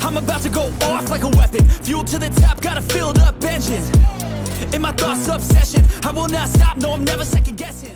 I'm about to go off like a weapon. Fuel to the top, got a filled up engine. In my thoughts, obsession. I will not stop, no, I'm never second guessing.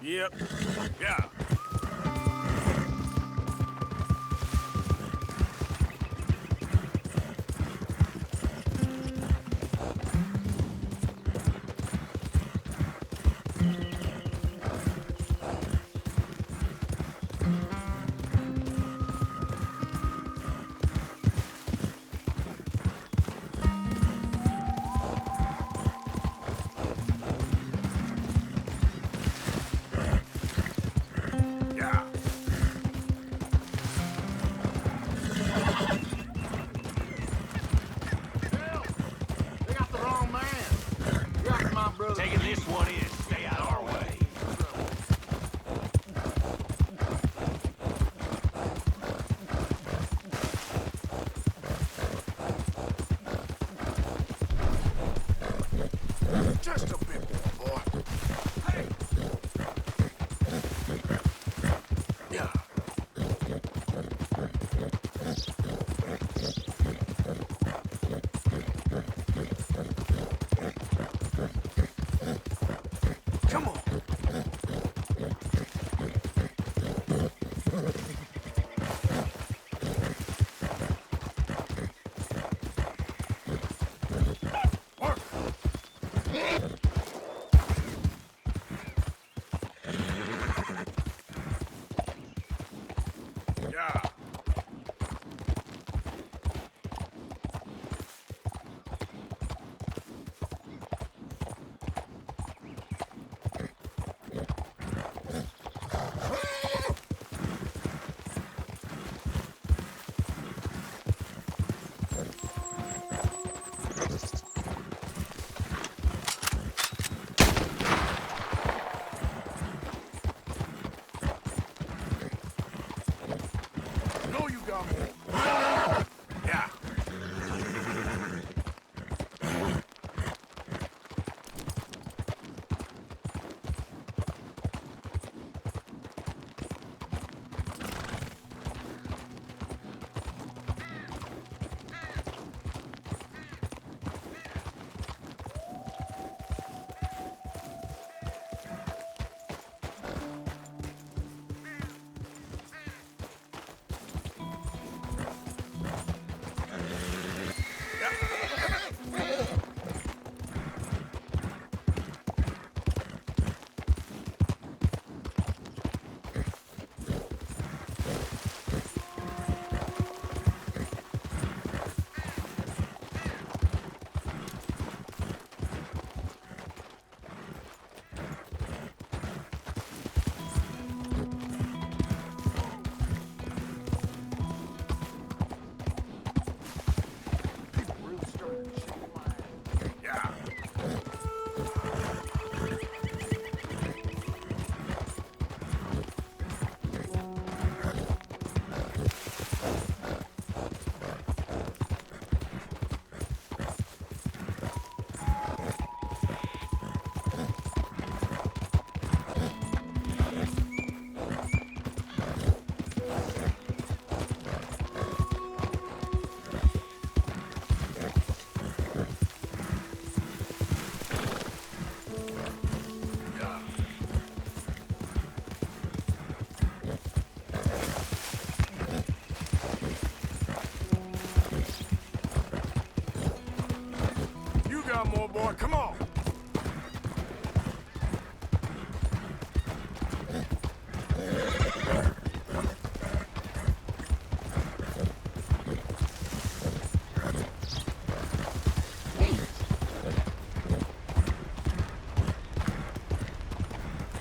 Yep. Yeah. Just a bit more, boy. Hey! Yeah. Come on. Work. Yeah. No, you got more. Yeah. People really started to shake my. Yeah. You got more, boy. Come on.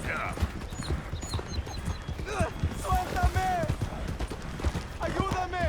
Yeah. ¡Suéltame! ¡Ayúdame!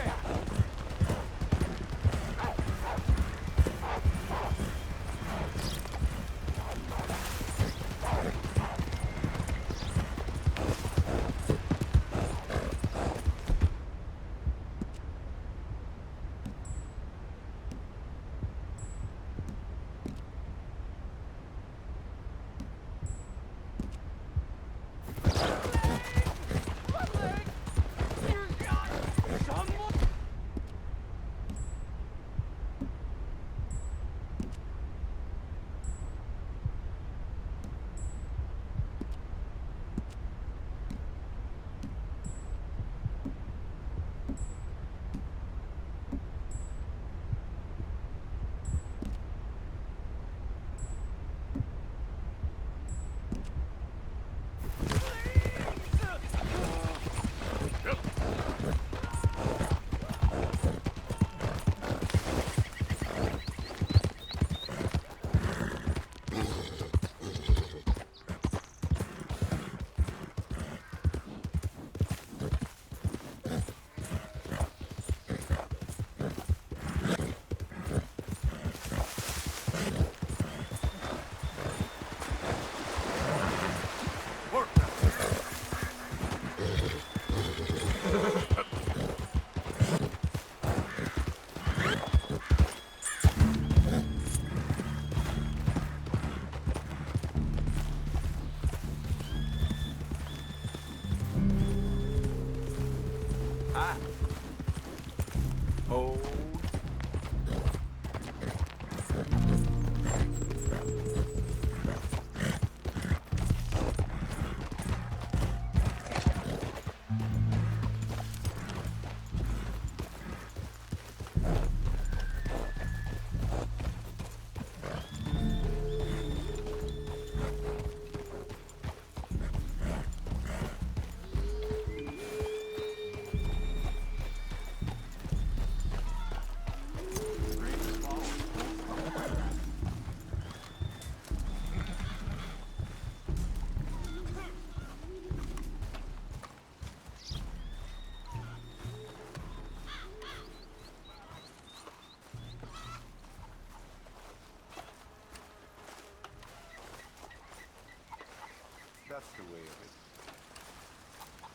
That's the way of it.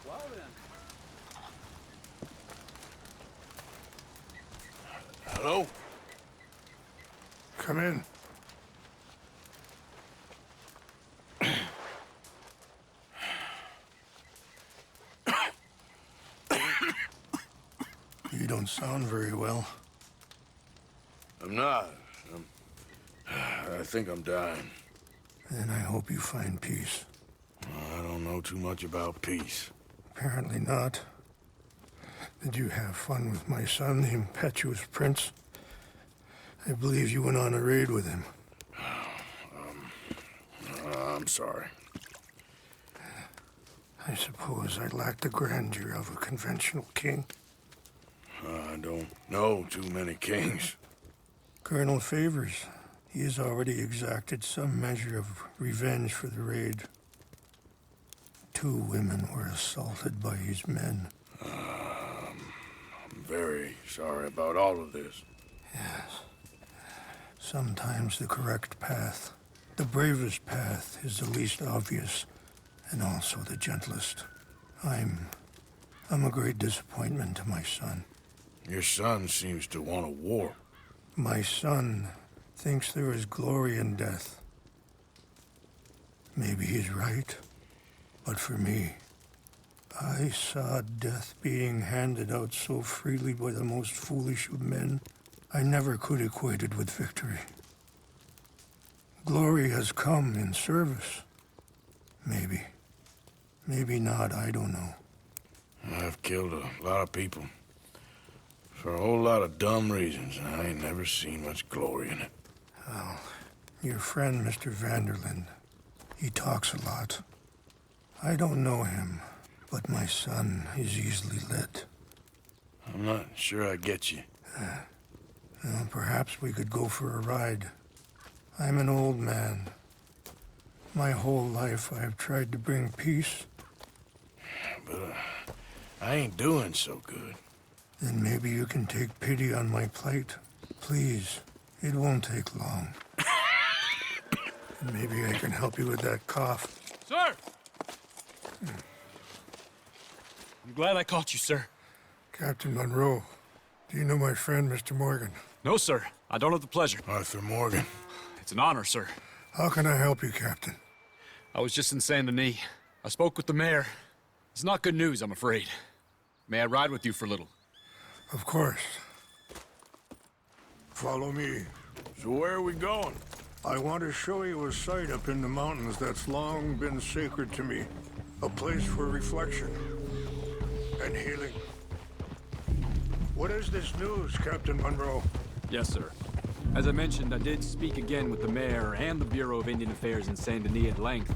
Well then. Hello? Come in. You don't sound very well. I'm not. I think I'm dying. And I hope you find peace. I don't know too much about peace. Apparently not. Did you have fun with my son, the impetuous prince? I believe you went on a raid with him. I'm sorry. I suppose I lack the grandeur of a conventional king. I don't know too many kings. Colonel Favors, he has already exacted some measure of revenge for the raid. 2 women were assaulted by his men. I'm very sorry about all of this. Yes. Sometimes the correct path, the bravest path, is the least obvious, and also the gentlest. I'm a great disappointment to my son. Your son seems to want a war. My son thinks there is glory in death. Maybe he's right, but for me, I saw death being handed out so freely by the most foolish of men, I never could equate it with victory. Glory has come in service. Maybe. Maybe not, I don't know. I've killed a lot of people. For a whole lot of dumb reasons, and I ain't never seen much glory in it. Well, your friend, Mr. Vanderlyn, he talks a lot. I don't know him, but my son is easily led. I'm not sure I get you. Well, perhaps we could go for a ride. I'm an old man. My whole life I have tried to bring peace. But I ain't doing so good. Then maybe you can take pity on my plight. Please, it won't take long. And maybe I can help you with that cough. Sir! I'm glad I caught you, sir. Captain Monroe, do you know my friend, Mr. Morgan? No, sir. I don't have the pleasure. Arthur Morgan. It's an honor, sir. How can I help you, Captain? I was just in Saint Denis. I spoke with the mayor. It's not good news, I'm afraid. May I ride with you for a little? Of course. Follow me. So where are we going? I want to show you a site up in the mountains that's long been sacred to me. A place for reflection and healing. What is this news, Captain Monroe? Yes, sir. As I mentioned, I did speak again with the mayor and the Bureau of Indian Affairs in Saint Denis at length.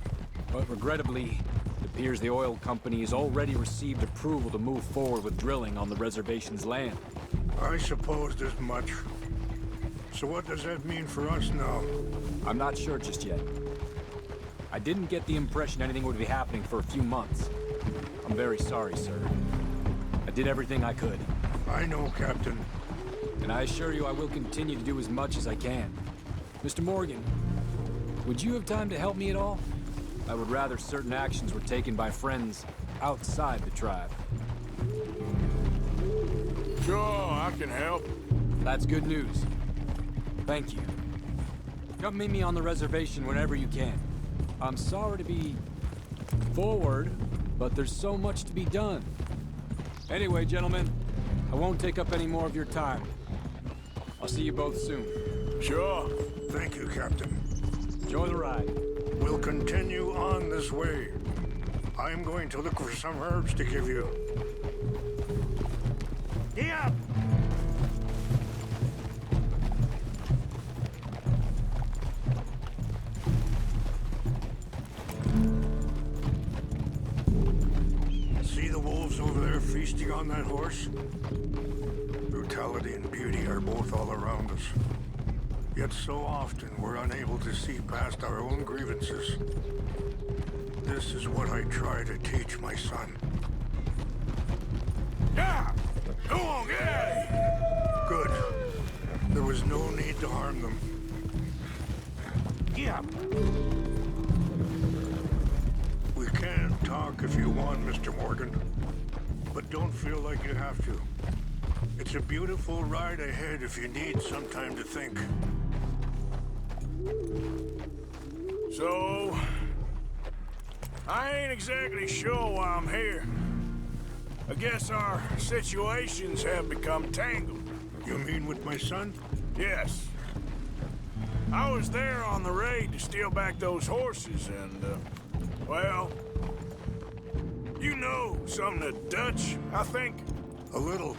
But regrettably, it appears the oil company has already received approval to move forward with drilling on the reservation's land. I supposed as much. So what does that mean for us now? I'm not sure just yet. I didn't get the impression anything would be happening for a few months. I'm very sorry, sir. I did everything I could. I know, Captain. And I assure you I will continue to do as much as I can. Mr. Morgan, would you have time to help me at all? I would rather certain actions were taken by friends outside the tribe. Sure, I can help. That's good news. Thank you. Come meet me on the reservation whenever you can. I'm sorry to be forward, but there's so much to be done. Anyway, gentlemen, I won't take up any more of your time. I'll see you both soon. Sure. Thank you, Captain. Enjoy the ride. We'll continue on this way. I'm going to look for some herbs to give you. Yeah! See the wolves over there feasting on that horse? Brutality and beauty are both all around us. Yet so often we're unable to see past our own grievances. This is what I try to teach my son. Yeah! Go on, get out of here! Good. There was no need to harm them. Yeah. We talk if you want, Mr. Morgan. But don't feel like you have to. It's a beautiful ride ahead if you need some time to think. So, I ain't exactly sure why I'm here. I guess our situations have become tangled. You mean with my son? Yes. I was there on the raid to steal back those horses and, well, you know some of the Dutch, I think. A little.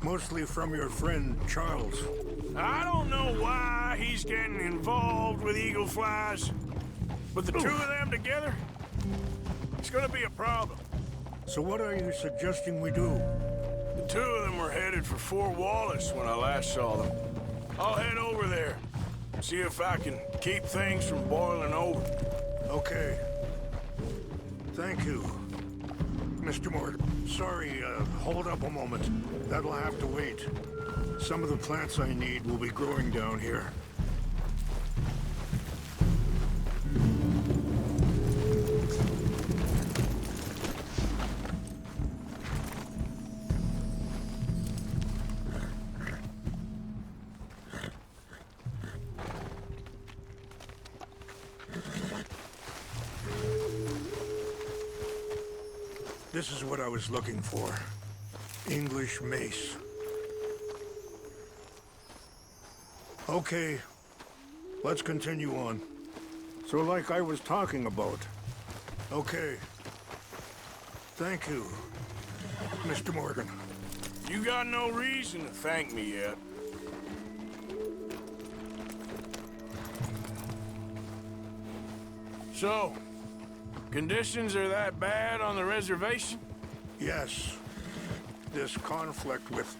Mostly from your friend, Charles. I don't know why he's getting involved with eagle flies, but the two of them together, it's gonna be a problem. So what are you suggesting we do? The two of them were headed for Fort Wallace when I last saw them. I'll head over there, see if I can keep things from boiling over. Okay. Thank you, Mr. Morgan. Sorry, hold up a moment. That'll have to wait. Some of the plants I need will be growing down here. This is what I was looking for. English mace. Okay, let's continue on. So like I was talking about. Okay. Thank you, Mr. Morgan. You got no reason to thank me yet. So, conditions are that bad on the reservation? Yes. This conflict with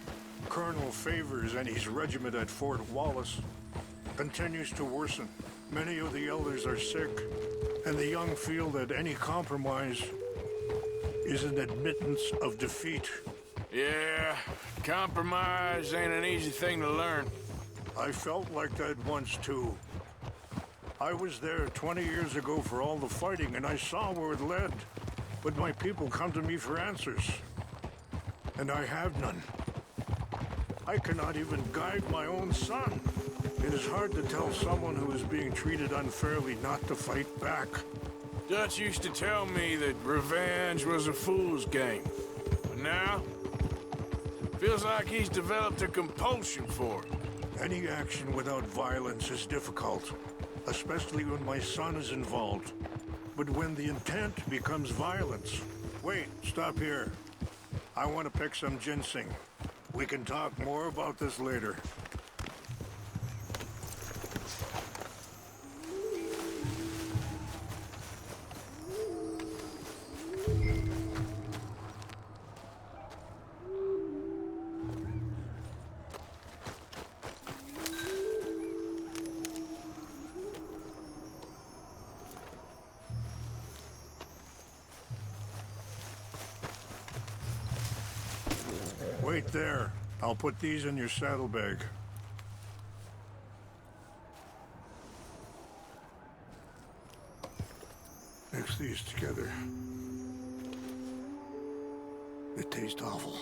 Colonel Favors and his regiment at Fort Wallace continues to worsen. Many of the elders are sick, and the young feel that any compromise is an admittance of defeat. Yeah, compromise ain't an easy thing to learn. I felt like that once, too. I was there 20 years ago for all the fighting, and I saw where it led. But my people come to me for answers, and I have none. I cannot even guide my own son. It is hard to tell someone who is being treated unfairly not to fight back. Dutch used to tell me that revenge was a fool's game. But now, feels like he's developed a compulsion for it. Any action without violence is difficult, especially when my son is involved. But when the intent becomes violence... Wait, stop here. I want to pick some ginseng. We can talk more about this later. Wait there. I'll put these in your saddlebag. Mix these together. They taste awful,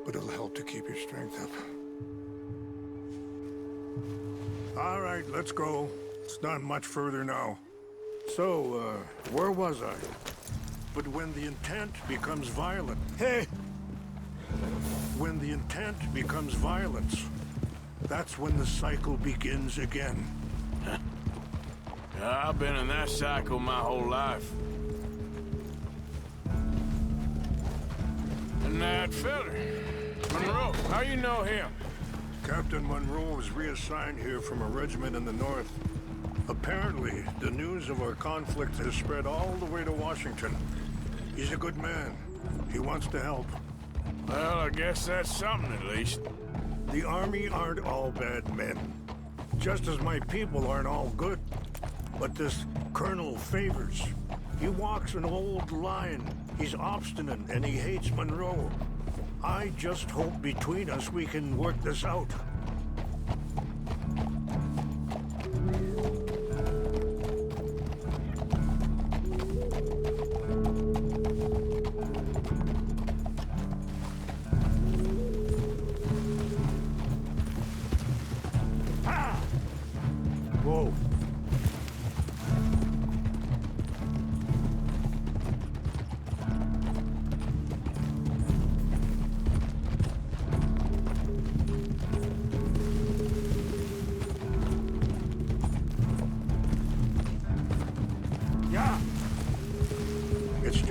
but it'll help to keep your strength up. All right, let's go. It's not much further now. So, where was I? But when the intent becomes violent... Hey! When the intent becomes violence, that's when the cycle begins again. I've been in that cycle my whole life. And that fella, Monroe, how you know him? Captain Monroe was reassigned here from a regiment in the north. Apparently, the news of our conflict has spread all the way to Washington. He's a good man. He wants to help. Well, I guess that's something at least. The Army aren't all bad men. Just as my people aren't all good. But this Colonel Favors, he walks an old line. He's obstinate and he hates Monroe. I just hope between us we can work this out.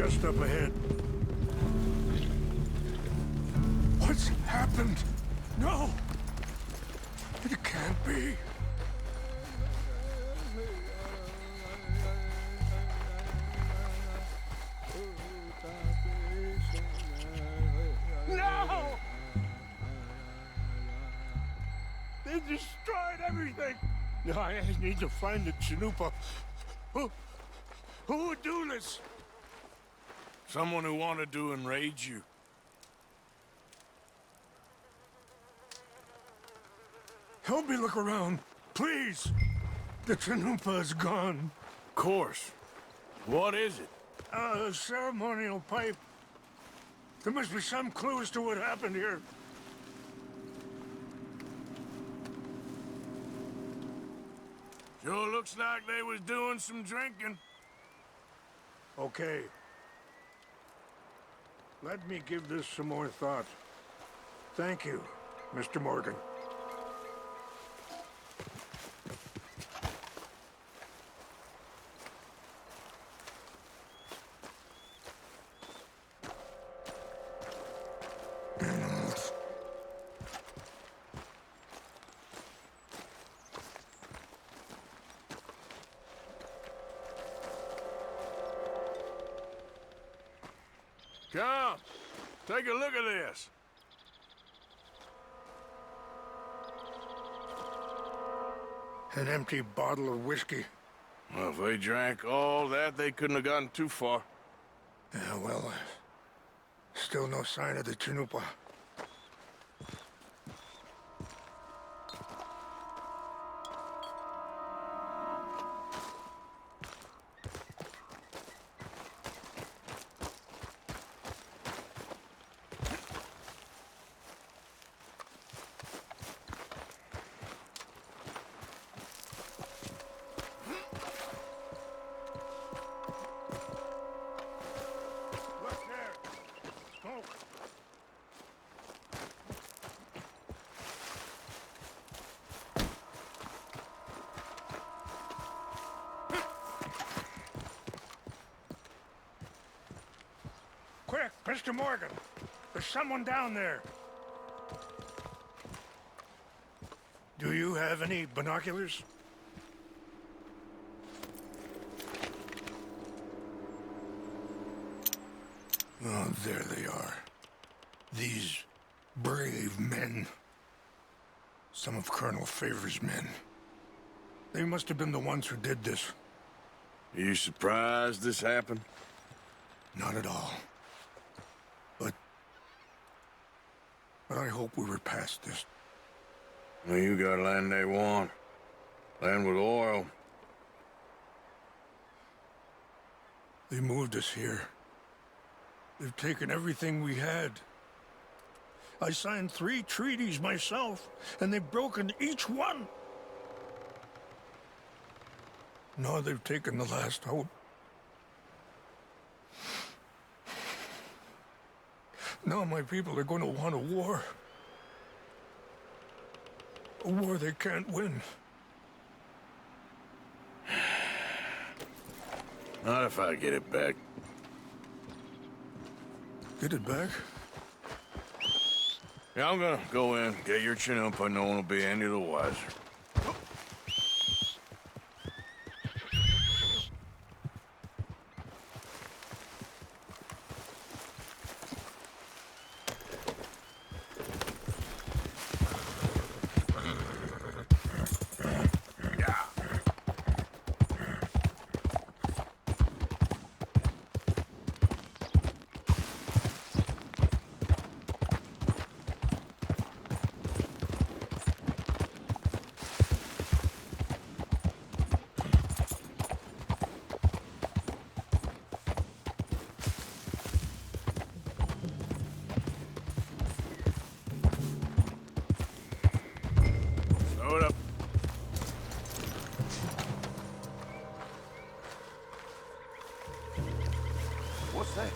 just up ahead. What's happened? No! It can't be. No! They destroyed everything! No, I need to find the Chanupa. Who would do this? Someone who wanted to enrage you. Help me look around, please. The Chanupa is gone. Of course. What is it? A ceremonial pipe. There must be some clues to what happened here. Sure looks like they was doing some drinking. Okay. Let me give this some more thought. Thank you, Mr. Morgan. Come, take a look at this. An empty bottle of whiskey. Well, if they drank all that, they couldn't have gotten too far. Yeah, well, still no sign of the Chanupa. Quick, Mr. Morgan. There's someone down there. Do you have any binoculars? Oh, there they are. These brave men. Some of Colonel Favor's men. They must have been the ones who did this. Are you surprised this happened? Not at all. But I hope we were past this. Well, you got land they want. Land with oil. They moved us here. They've taken everything we had. I signed 3 treaties myself, and they've broken each one. Now they've taken the last hope. Now my people are going to want a war. A war they can't win. Not if I get it back. Get it back? Yeah, I'm gonna go in, get your chin up, and no one will be any the wiser. Hold up. What's that?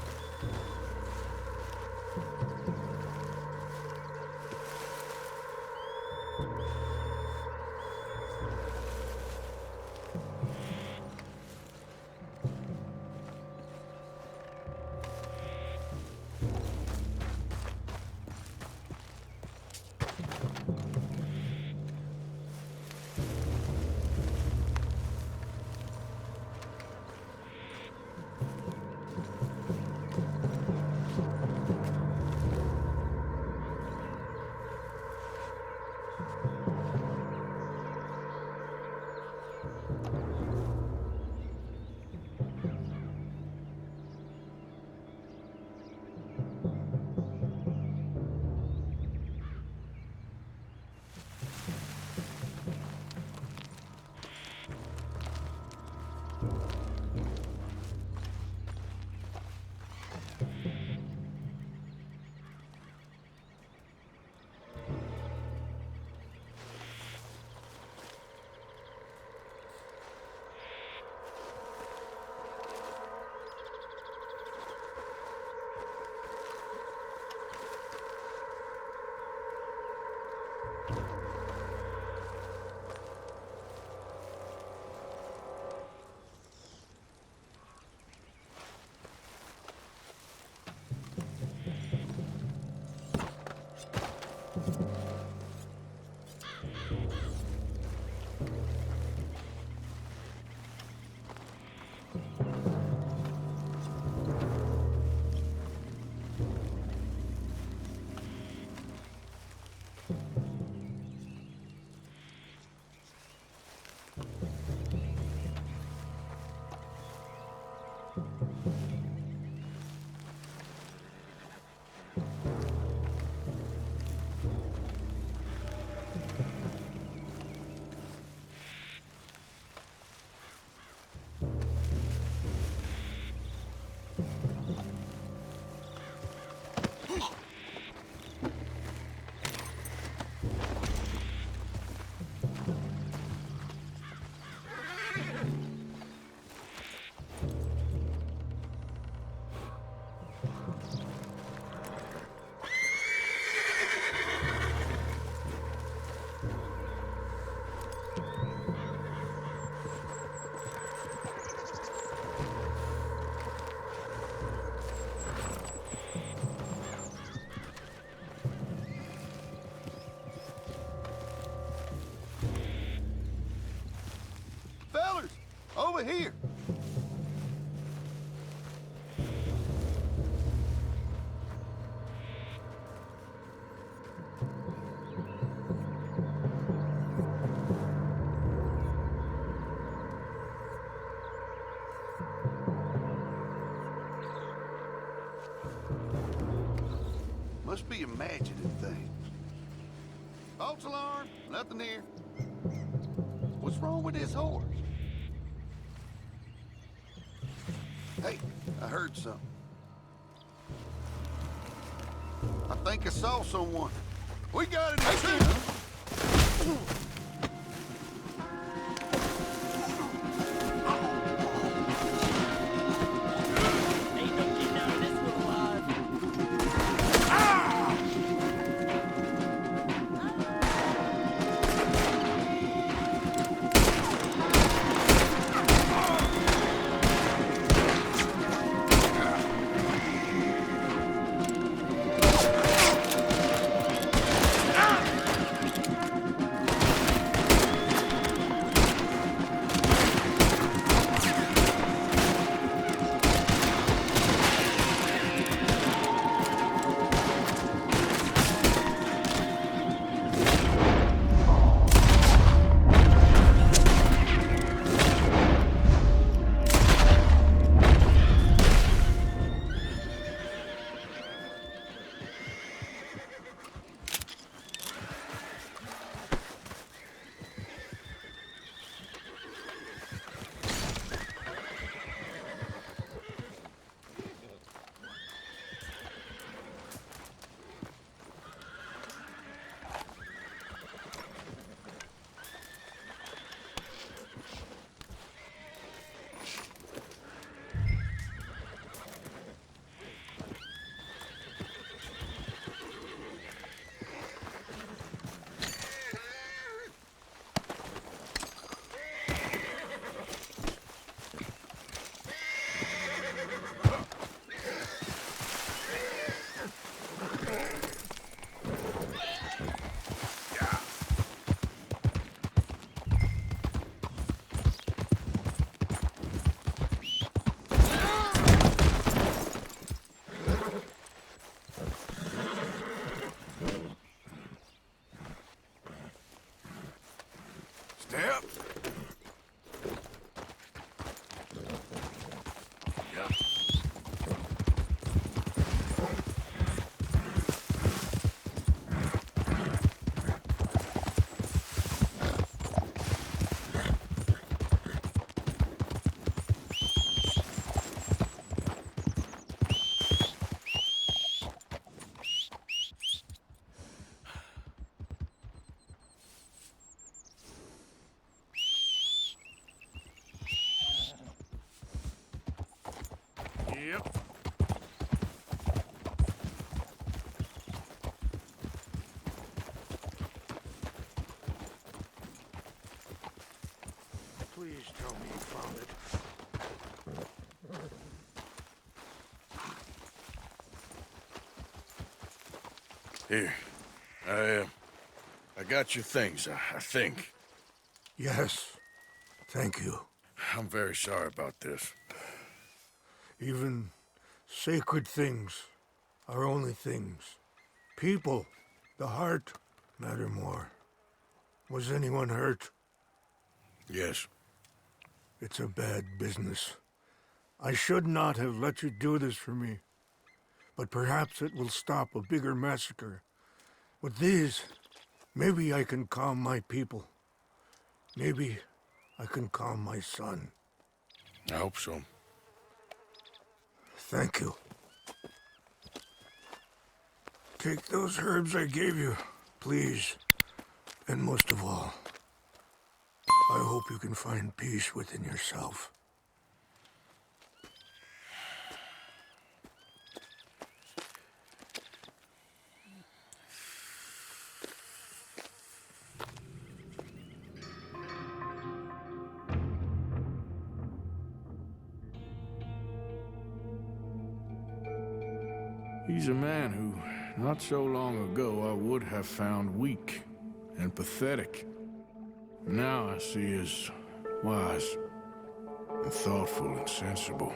Over here. Must be imagining things. False alarm, nothing here. What's wrong with this horse? Hey, I heard something. I think I saw someone. We got it too. Step. Yeah. Here. I got your things, I think. Yes. Thank you. I'm very sorry about this. Even sacred things are only things. People, the heart, matter more. Was anyone hurt? Yes. It's a bad business. I should not have let you do this for me. But perhaps it will stop a bigger massacre. With these, maybe I can calm my people. Maybe I can calm my son. I hope so. Thank you. Take those herbs I gave you, please. And most of all, I hope you can find peace within yourself. He's a man who, not so long ago, I would have found weak and pathetic. Now I see as wise and thoughtful and sensible.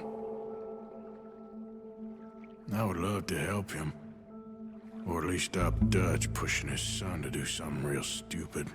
I would love to help him, or at least stop Dutch pushing his son to do something real stupid.